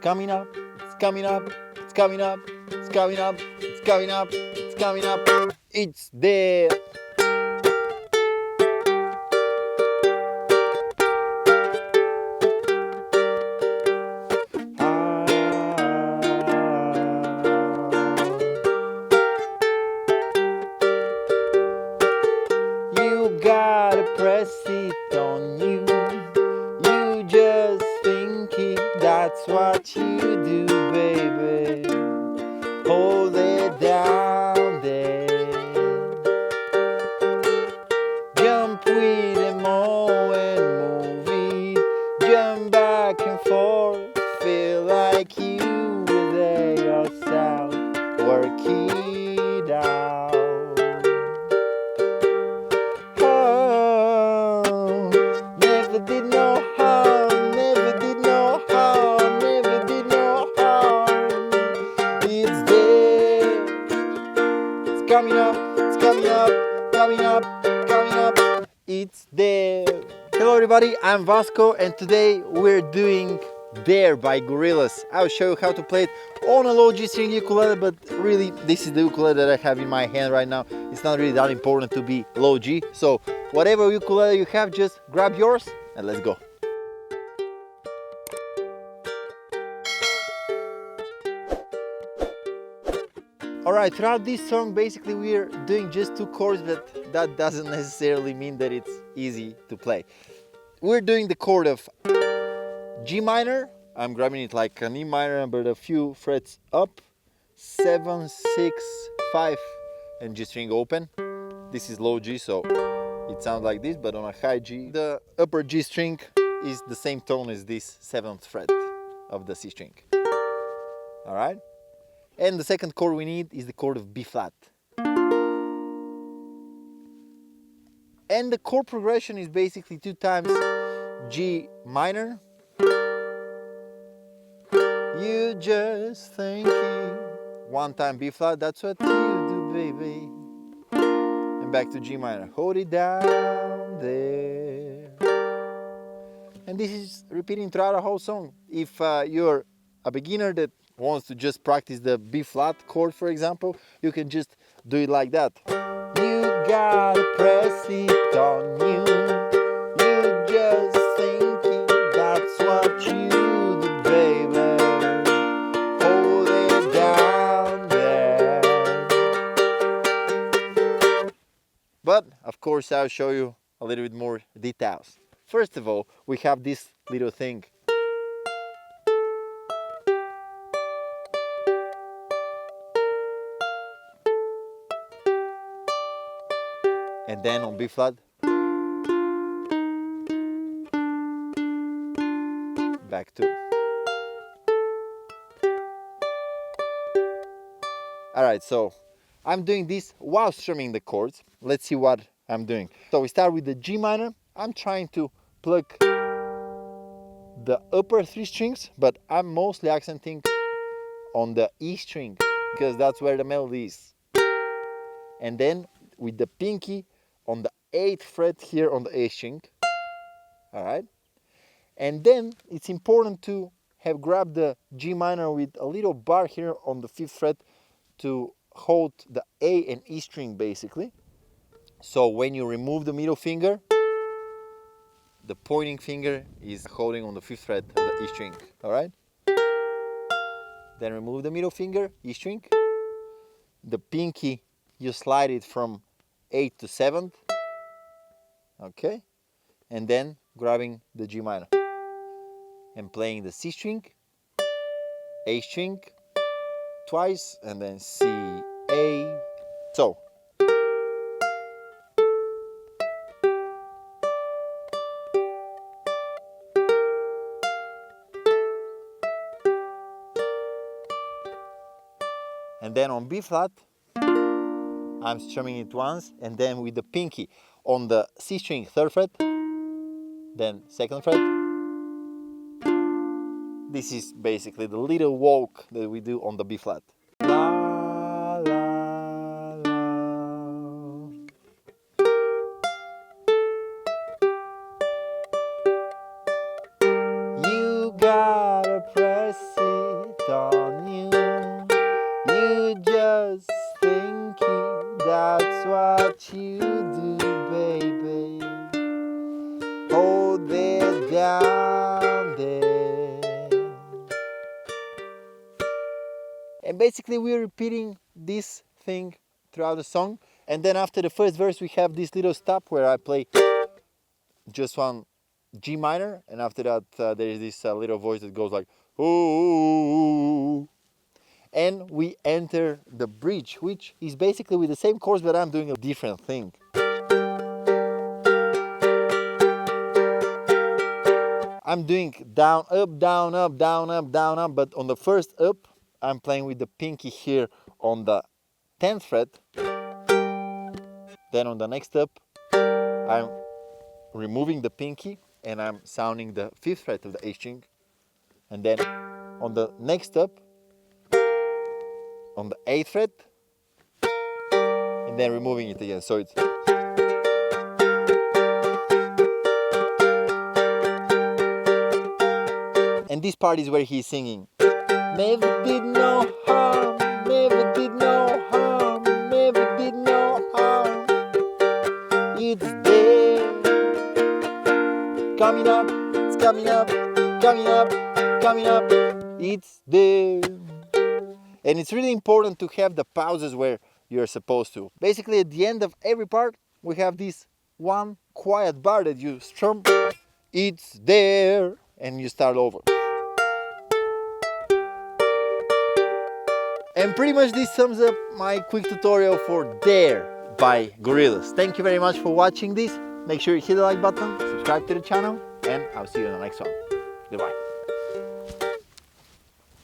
coming up, it's coming up, it's coming up, it's coming up, it's coming up, it's coming up, it's there. You gotta press it on you. You just think it, that's what you do, baby. Hold it down there. Jump with them all and move it. Jump back and forth. Feel like you were there yourself. Work it out. Oh, never did no harm, never did no harm, never did no harm. It's there. It's coming up, it's coming up, coming up, coming up. It's there. Hello everybody, I'm Vasco and today we're doing There by Gorillaz. I'll show you how to play it on a low G string ukulele, but really this is the ukulele that I have in my hand right now. It's not really that important to be low G, so whatever ukulele you have, just grab yours and let's go. Alright, throughout this song basically we're doing just two chords, but that doesn't necessarily mean that it's easy to play. We're doing the chord of G minor, I'm grabbing it like an E minor but a few frets up, 7, 6, 5 and G string open. This is low G, so it sounds like this, but on a high G, the upper G string is the same tone as this 7th fret of the C string. Alright? And the second chord we need is the chord of B flat. And the chord progression is basically 2 times G minor. You just think it. 1 time B flat, that's what you do, baby. And back to G minor. Hold it down there. And this is repeating throughout the whole song. If you're a beginner that wants to just practice the B flat chord, for example, you can just do it like that. You gotta press it on you. You just think it, that's what you do, baby. Hold it down there. But of course I'll show you a little bit more details. First of all, we have this little thing. And then on B flat, back to. Alright, so I'm doing this while strumming the chords. Let's see what I'm doing. So we start with the G minor. I'm trying to pluck the upper 3 strings, but I'm mostly accenting on the E string because that's where the melody is. And then with the pinky on the 8th fret here on the A string. Alright? And then it's important to have grabbed the G minor with a little bar here on the 5th fret to hold the A and E string basically. So when you remove the middle finger, the pointing finger is holding on the 5th fret of the E string. Alright? Then remove the middle finger, E string. The pinky, you slide it from 8th to 7th. Okay? And then grabbing the G minor and playing the C string, A string twice, and then C, A. So. And then on B flat, I'm strumming it once, and then with the pinky on the C string 3rd fret, then 2nd fret. This is basically the little walk that we do on the B flat. La, la, la. You gotta press it. on you. You just think that's what you do, baby. Hold it down there. And basically we're repeating this thing throughout the song. And then after the first verse we have this little stop where I play just one G minor, and after that there is this little voice that goes like ooh, and we enter the bridge, which is basically with the same chords, but I'm doing a different thing. I'm doing down, up, down, up, down, up, down, up, but on the first up, I'm playing with the pinky here on the 10th fret. Then on the next up, I'm removing the pinky and I'm sounding the 5th fret of the A string. And then on the next up, on the 8th fret, and then removing it again. So it's and this part is where he's singing. Never did no harm, never did no harm, never did no harm. It's there. Coming up, it's coming up, coming up, coming up. It's there. And it's really important to have the pauses where you're supposed to. Basically at the end of every part, we have this one quiet bar that you strum. It's there. And you start over. And pretty much this sums up my quick tutorial for There by Gorillaz. Thank you very much for watching this. Make sure you hit the like button, subscribe to the channel, and I'll see you in the next one. Goodbye.